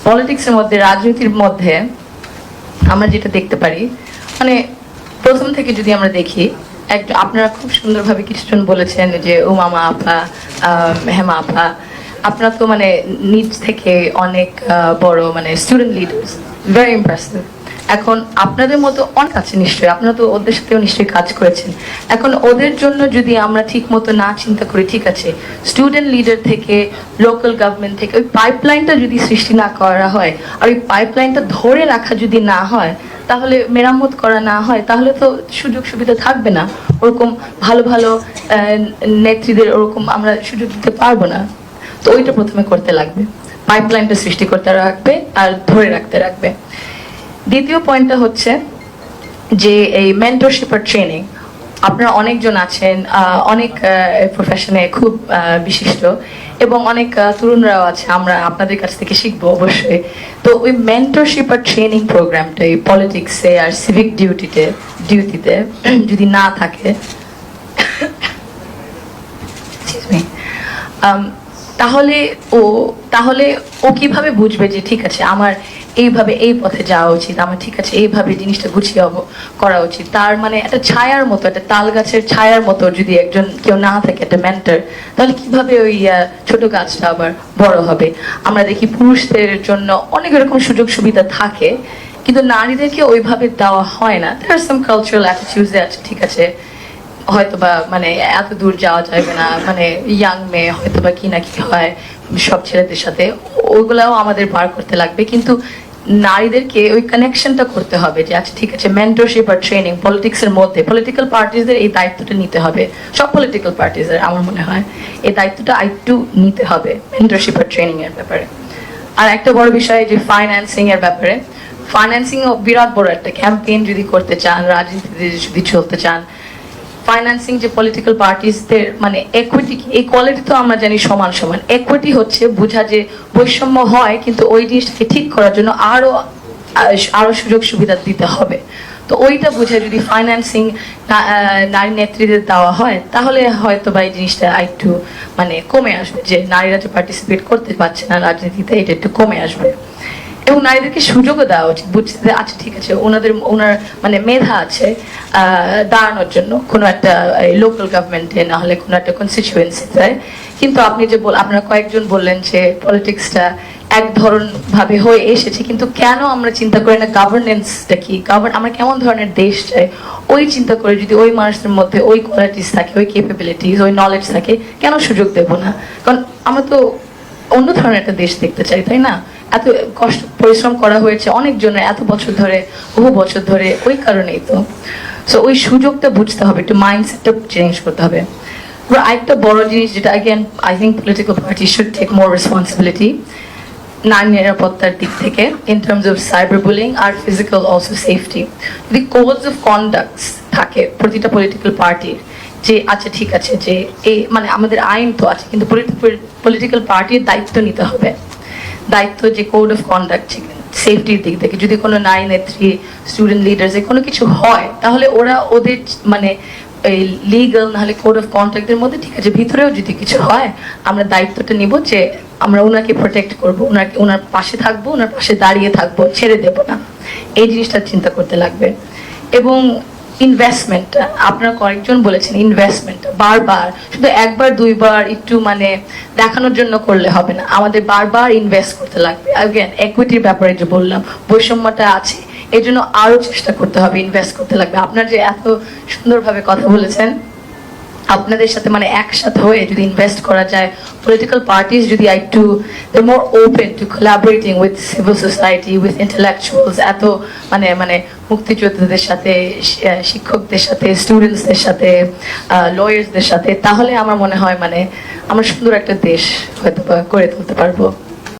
পলিটিক্সের মধ্যে, রাজনীতির মধ্যে আমরা যেটা দেখতে পারি, মানে প্রথম থেকে যদি আমরা দেখি, আপনারা খুব সুন্দরভাবে কিছুজন বলেছেন যে উমামা আপা, হেমা আপা, আপনারা তো মানে নিজ থেকে অনেক বড় মানে স্টুডেন্ট লিডার্স, ভেরি ইমপ্রেসিভ। এখন আপনাদের মতো অনেক আছে নিশ্চয়ই, আপনারা তো ওদের সাথেও নিশ্চয়ই কাজ করেছেন। এখন ওদের জন্য যদি আমরা ঠিক মতো না চিন্তা করি, ঠিক আছে, স্টুডেন্ট লিডার থেকে, লোকাল গভর্নমেন্ট থেকে ওই পাইপলাইনটা যদি সৃষ্টি না করা হয়, আর ওই পাইপলাইনটা ধরে রাখা যদি না হয়, তাহলে মেরামত করা না হয়, তাহলে তো সুযোগ সুবিধা থাকবে না। ওরকম ভালো ভালো নেত্রীদের ওরকম আমরা সুযোগ দিতে পারবো না। তো ওইটা প্রথমে করতে লাগবে, পাইপলাইনটা সৃষ্টি করতে রাখবে আর ধরে রাখতে রাখবে। দ্বিতীয় পয়েন্টটা হচ্ছে যে এই মেন্টরশিপ আর ট্রেনিং। আপনারা অনেকজন আছেন, অনেক প্রফেশনে খুব বিশিষ্ট, এবং অনেক তরুণরাও আছে, আমরা আপনাদের কাছ থেকে শিখবো অবশ্যই। তো ওই মেন্টরশিপ আর ট্রেনিং প্রোগ্রামটা এই পলিটিক্সে আর সিভিক ডিউটিতে যদি না থাকে, তাহলে ও কিভাবে বুঝবে যে ঠিক আছে আমার এইভাবে এই পথে যাওয়া উচিত, আমার ঠিক আছে এইভাবে জিনিসটা গুছিয়ে করা উচিত। তার মানে একটা ছায়ার মতো, একটা তাল গাছের ছায়ার মতো যদি একজন কেউ না থাকে, একটা মেন্টর, তাহলে কিভাবে ওই ছোট গাছটা আবার বড় হবে। আমরা দেখি পুরুষদের জন্য অনেক রকম সুযোগ সুবিধা থাকে, কিন্তু নারীদেরকে ওইভাবে দেওয়া হয় না। দেয়ার সাম কালচারাল অ্যাটিটিউডস আছে, ঠিক আছে হয়তোবা মানে এত দূর যাওয়া যাবে না, মানে ইয়াং মেয়ে হয়তোবা কি না কি হয় সব ছেলেদের সাথে, ওইগুলাও আমাদের বার করতে লাগবে। কিন্তু নারীদেরকে ওই কানেকশনটা করতে হবে যে আচ্ছা ঠিক আছে, মেন্টরশিপ আর ট্রেনিং পলিটিক্সের মধ্যে পলিটিক্যাল পার্টিজদের এই দায়িত্বটা নিতে হবে, সব পলিটিক্যাল পার্টিজের আমার মনে হয় এই দায়িত্বটা আরেকটু নিতে হবে মেন্টরশিপ আর ট্রেনিং এর ব্যাপারে। আর একটা বড় বিষয় যে ফাইন্যান্সিং এর ব্যাপারে, ফাইন্যান্সিং ও বিরাট বড় একটা ক্যাম্পেইন যদি করতে চান, রাজনীতিতে যদি চলতে চান, ফাইন্যান্সিং যে পলিটিক্যাল পার্টিসদের মানে ইকুইটি, ইকুয়ালিটি তো আমরা জানি সমান সমান, ইকুইটি হচ্ছে বোঝা যে বৈষম্য হয়, কিন্তু ওই জিনিসটাকে ঠিক করার জন্য আরো সুযোগ সুবিধা দিতে হবে। তো ওইটা বুঝে যদি ফাইন্যান্সিং নারী নেত্রীদের দেওয়া হয়, তাহলে হয়তো বা এই জিনিসটা একটু মানে কমে আসবে, যে নারীরা যে পার্টিসিপেট করতে পারছে না রাজনীতিতে, এটা একটু কমে আসবে। এবং নারীদেরকে সুযোগও দেওয়া উচিত, বুঝতে আচ্ছা ঠিক আছে ওনার মানে মেধা আছে দাঁড়ানোর জন্য কোনো একটা লোকাল গভর্নমেন্টে, না হলে কোনো একটা কনস্টিটিউয়েন্সিতে। কিন্তু আপনি যে আপনারা কয়েকজন বললেন যে পলিটিক্সটা এক ধরন ভাবে হয়ে এসেছে, কিন্তু কেন আমরা চিন্তা করি না গভর্নেন্সটা কি, আমরা কেমন ধরনের দেশ চাই, ওই চিন্তা করে যদি ওই মানুষদের মধ্যে ওই কোয়ালিটিস থাকে, ওই ক্যাপাবিলিটিস, ওই নলেজ থাকে, কেন সুযোগ দেব না? কারণ আমরা তো অন্য ধরনের একটা দেশ দেখতে চাই, তাই না? এত কষ্ট পরিশ্রম করা হয়েছে অনেকজনের এত বছর ধরে, বহু বছর ধরে, ওই কারণেই তো। সো ওই সুযোগটা বুঝতে হবে, একটু মাইন্ডসেটটা চেঞ্জ করতে হবে। আরেকটা বড় জিনিস যেটা again I think political party should take more responsibility, নারী নিরাপত্তার দিক থেকে, in terms of cyber bullying আর ফিজিক্যাল অলসো সেফটি। যদি কোডস অফ কন্ডাক্টস থাকে প্রতিটা পলিটিক্যাল পার্টির, যে আচ্ছা ঠিক আছে যে এই মানে আমাদের আইন তো আছে, কিন্তু পলিটিক্যাল পার্টির দায়িত্ব নিতে হবে, দায়িত্ব যে কোড অফ কন্ডাক্ট সেফটির দিক থেকে, যদি কোনো নারী নেত্রী, স্টুডেন্ট লিডার্স কোনো কিছু হয়, তাহলে ওরা ওদের মানে এই লিগাল নাহলে কোড অফ কন্ডাক্টের মধ্যে ঠিক আছে, ভিতরেও যদি কিছু হয় আমরা দায়িত্বটা নিব যে আমরা ওনাকে প্রোটেক্ট করবো, ওনার পাশে থাকবো, ওনার পাশে দাঁড়িয়ে থাকবো, ছেড়ে দেব না। এই জিনিসটা চিন্তা করতে লাগবে। এবং ইনভেস্টমেন্টটা আপনারা কয়েকজন বলেছেন, ইনভেস্টমেন্টটা বারবার শুধু একবার দুইবার একটু মানে দেখানোর জন্য করলে হবে না, আমাদের বারবার ইনভেস্ট করতে লাগবে। অ্যাগেন ইকুইটির ব্যাপারে যে বললাম, বৈষম্যটা আছে, এই জন্য আরো চেষ্টা করতে হবে, ইনভেস্ট করতে লাগবে। আপনার যে এত সুন্দরভাবে কথা বলেছেন, আপনাদের সাথে মানে একসাথে হয়ে যদি ইনভেস্ট করা যায়, পলিটিক্যাল পার্টিস যদি একটু more open to collaborating with civil society, with intellectuals, এত মানে মুক্তিযোদ্ধাদের সাথে, শিক্ষকদের সাথে, স্টুডেন্টসদের সাথে, লয়ার্সদের সাথে, তাহলে আমার মনে হয় মানে আমরা সুন্দর একটা দেশ হয়তো গড়ে তুলতে পারবো।